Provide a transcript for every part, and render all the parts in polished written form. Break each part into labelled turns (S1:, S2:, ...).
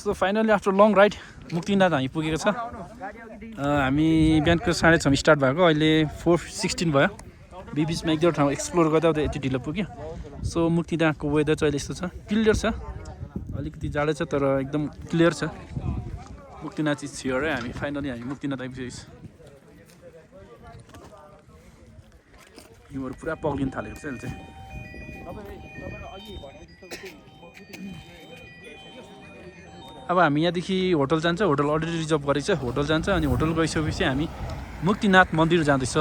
S1: So finally after long ride Muktinath हामी पुगेको छ। हामी बिहानको 6:30 स्टार्ट भएको, अहिले 4:16 भयो। बिचमा एक दुईवटा ठाउँ एक्सप्लोर गर्दा उता यति ढिलो पुग्यो। सो मुक्तिनाथको वेदर चाहिँ अहिले यस्तो छ, क्लियर छ, अलिकति जाडो छ तर एकदम क्लियर छ। मुक्तिनाथ इज हियर है, हामी फाइनली हामी मुक्तिनाथ आइपुगेको छ। हिउँहरू पुरा पग्लिन थालेको छ अहिले चाहिँ। अब हामी यहाँदेखि होटल जान्छ, होटल अलरेडी रिजर्भ गरेको छ, होटल जान्छ अनि होटल गइसकेपछि हामी मुक्तिनाथ मन्दिर जाँदैछ।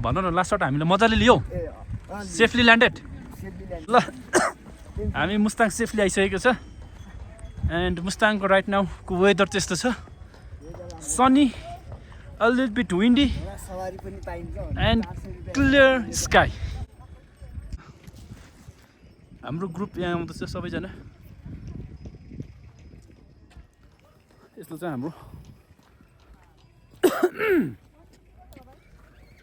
S1: भन न लास्टबाट हामीले मजाले लियौ, सेफली ल्यान्डेड। ल हामी मुस्ताङ सेफली आइसकेको छ एन्ड मुस्ताङको राइट नाउको वेदर चाहिँ यस्तो छ, Sunny, a little beet windy and clear sky. हाम्रो ग्रुप यहाँ आउँदैछ सबैजना। यस्तो चाहिँ हाम्रो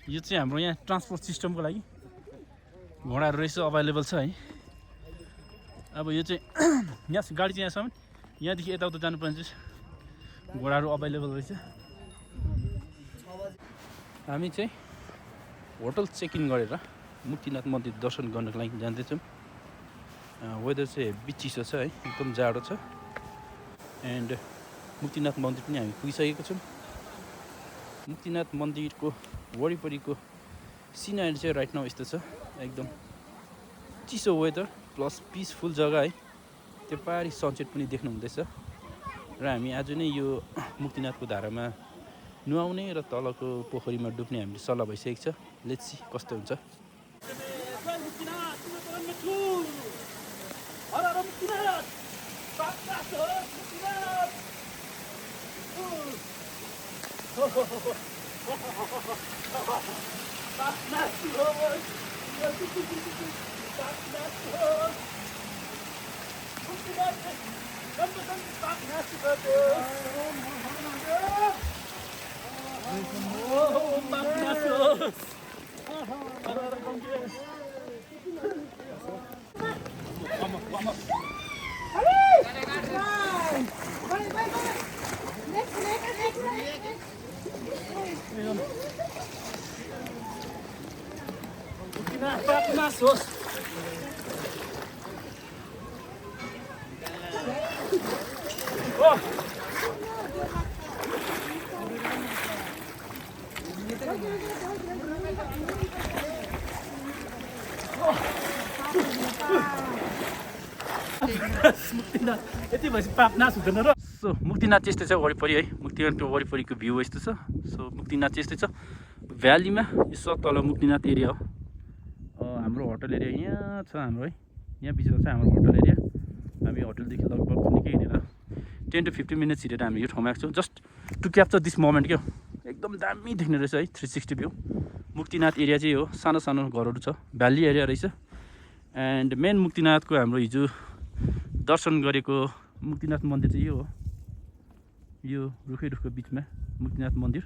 S1: यो चाहिँ हाम्रो यहाँ ट्रान्सपोर्ट सिस्टमको लागि घोडाहरू रहेछ, अभाइलेबल छ है। अब यो चाहिँ यहाँ गाडी चाहिँ यहाँसम्म, यहाँदेखि यताउता जानुपर्ने चाहिँ घोडाहरू अभाइलेबल रहेछ। हामी चाहिँ होटल चेक इन गरेर मुक्तिनाथ मन्दिर दर्शन गर्नको लागि जाँदैछौँ। वेदर चाहिँ हेभी चिसो छ है, एकदम जाडो छ। एन्ड मुक्तिनाथ मन्दिर पनि हामी पुगिसकेको छौँ। मुक्तिनाथ मन्दिरको वरिपरिको सिनारी चाहिँ राइट नाउ यस्तो छ, एकदम चिसो वेदर प्लस पिसफुल जग्गा है। त्यो पारी सनसेट पनि देख्नु हुँदैछ र हामी आज नै यो मुक्तिनाथको धारामा नुहाउने र तलको पोखरीमा डुब्ने हामीले सल्लाह भइसकेको छ। लेट्स सी कस्तो हुन्छ। यति भएपछि पाप नाश हुँदैन र। सो मुक्तिनाथ चाहिँ यस्तै छ वरिपरि है, मुक्तिनाथको वरिपरिको भ्यू यस्तो छ। सो मुक्तिनाथ चाहिँ यस्तै छ भ्यालीमा, यसो तल मुक्तिनाथ एरिया हो। हाम्रो होटल एरिया यहाँ छ हाम्रो है, यहाँ बिचमा छ हाम्रो होटल एरिया। हामी होटलदेखि लगभग निकै हिँडेर 10 to 15 मिनट्स हिँडेर हामी यो ठाउँमा आएको छौँ, just to capture this moment क्या। एकदम दामी देख्ने रहेछ है, 360 भ्यू। मुक्तिनाथ एरिया चाहिँ हो, सानो सानो घरहरू छ, भ्याली एरिया रहेछ। एन्ड मेन मुक्तिनाथको हाम्रो हिजो दर्शन गरेको मुक्तिनाथ मन्दिर चाहिँ यो हो, यो रुखै रुखको बिचमा मुक्तिनाथ मन्दिर।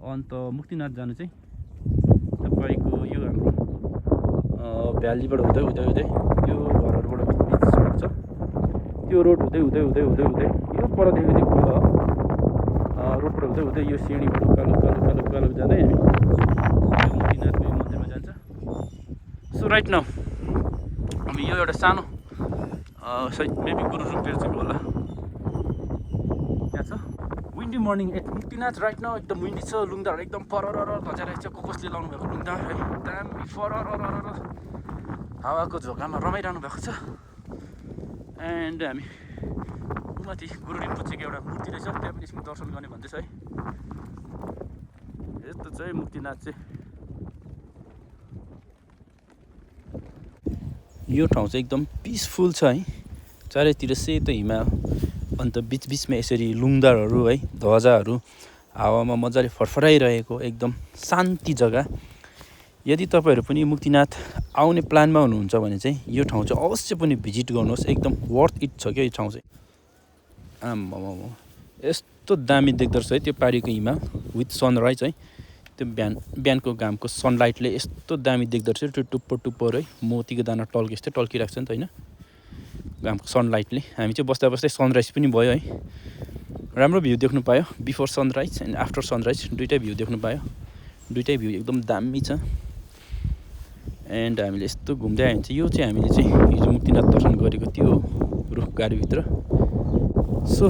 S1: अन्त मुक्तिनाथ जानु चाहिँ तपाईँको यो हाम्रो भ्यालीबाट हुँदै हुँदै हुँदै त्यो घरहरूबाट बिच सडक छ, त्यो रोड हुँदै हुँदै हुँदै हुँदै हुँदै यो परदेखि चाहिँ गुम्बा हो। रोडबाट हुँदै हुँदै यो सिँढीबाट उकालो उकालो उकालो उकालो जाँदै हामी मुक्तिनाथको यो मन्दिरमा जान्छ। सो राइट नाउ हामी यो एउटा सानो मेबी गुरु रूप चाहिँ होला, यहाँ छ। Windy morning at Muktinath right now, एकदम विन्डी छ, लुङदाहरू एकदम परर धजाइरहेको छ। कसले लाउनु भएको लुङदा है, दामी फरर हावाको झोकामा रमाइरहनु भएको छ। एन्ड हामी माथि गुरु रिम्पोछेको एउटा मूर्ति रहेछ, त्यहाँ पनि यसमा दर्शन गर्ने भन्दैछ है। यस्तो चाहिँ मुक्तिनाथ चाहिँ। यो ठाउँ चाहिँ एकदम पिसफुल छ है, चारैतिर सेतो हिमाल, अन्त बिचबिचमा यसरी लुङदारहरू है, ध्वजाहरू हावामा मजाले फरफराइरहेको एकदम शान्ति जग्गा। यदि तपाईँहरू पनि मुक्तिनाथ आउने प्लानमा हुनुहुन्छ भने चाहिँ यो ठाउँ चाहिँ अवश्य पनि भिजिट गर्नुहोस्, एकदम वर्थ इट छ क्या यो ठाउँ चाहिँ। आम्मामा यस्तो दामी देख्दो रहेछ है त्यो पारीको हिमाल विथ सनराइज है। त्यो बिहानको घामको सनलाइटले यस्तो दामी देख्दो रहेछ, त्यो टुप्पो टुप्पोहरू है, मोतीको दाना टल्के जस्तै टल्किरहेको छ नि त होइन। घामको सनलाइटले हामी चाहिँ बस्दा बस्दै सनराइज पनि भयो है राम्रो भ्यू देख्नु पायो before sunrise and after sunrise दुइटै भ्यू देख्नु पायो दुइटै भ्यू एकदम दामी छ एन्ड हामीले यस्तो घुम्दै आयो भने चाहिँ यो चाहिँ हामीले चाहिँ हिजो मुक्तिनाथ दर्शन गरेको त्यो रुख गाडीभित्र सो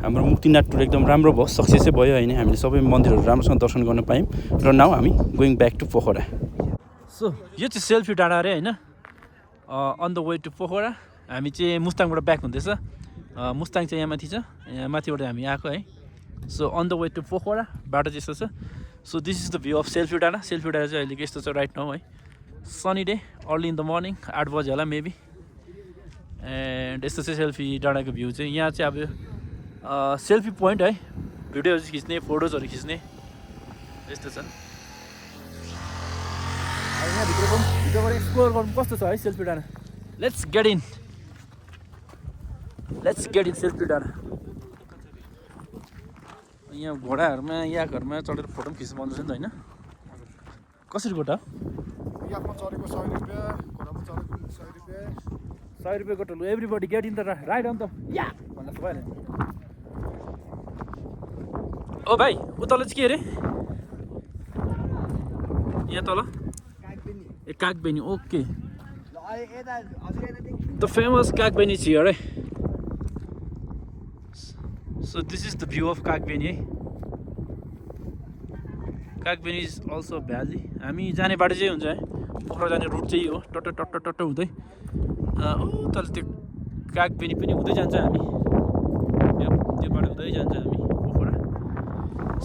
S1: हाम्रो मुक्तिनाथ टुर एकदम राम्रो भयो सक्सेसै भयो होइन हामीले सबै मन्दिरहरू राम्रोसँग दर्शन गर्न पायौँ र नाउ हामी going back to Pokhara so यो चाहिँ सेल्फी डाँडा अरे होइन on the way to Pokhara हामी चाहिँ मुस्ताङबाट ब्याक हुँदैछ मुस्ताङ चाहिँ यहाँ माथि छ यहाँ माथिबाट हामी आएको है so on the way to Pokhara बाटो चाहिँ यस्तो छ so this is the view of Selfie डाँडा चाहिँ अहिलेको यस्तो छ राइट नाउ है sunny day early in the morning 8 बजे होला मेबी एन्ड यस्तो चाहिँ सेल्फी डाँडाको भ्यू चाहिँ यहाँ चाहिँ अब सेल्फी पोइन्ट है भिडियोहरू खिच्ने फोटोजहरू खिच्ने यस्तो छ यहाँभित्रको भिडियोबाट एक्सप्लोर गर्नु कस्तो छ है सेल्फी डाँडा लेट्स गेट इन सेल्फी डाँडा यहाँ घोडाहरूमा याकहरूमा चढेर फोटो पनि खिच्नु पाउँदैछ नि त होइन कसरी गोटा
S2: याकमा चढेको 100 रुपैयाँ घोडामा चढेको 100 रुपैयाँ
S1: 100 रुपियाँ गोटा लु everybody get in the ride on त या भन्दा भइहाल्यो ओ भाइ उतल चाहिँ के अरे यहाँ तल ए Kagbeni okay the famous Kagbeni चियर है so this is the view of Kagbeni है कागबेनी इज अल्सो भ्याली हामी जाने बाटो चाहिँ हुन्छ है पोखरा जाने रुट चाहिँ हो टट्ट टट्ट टट्ट हुँदै तल त्यो कागबेनी पनि हुँदै जान्छ हामी त्यो बाटो हुँदै जान्छ हामी Pokhara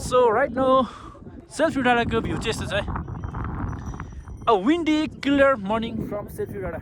S1: so right now selfie डाँडाको भ्यू चाहिँ यस्तो छ है a windy clear morning from Selfie डाँडा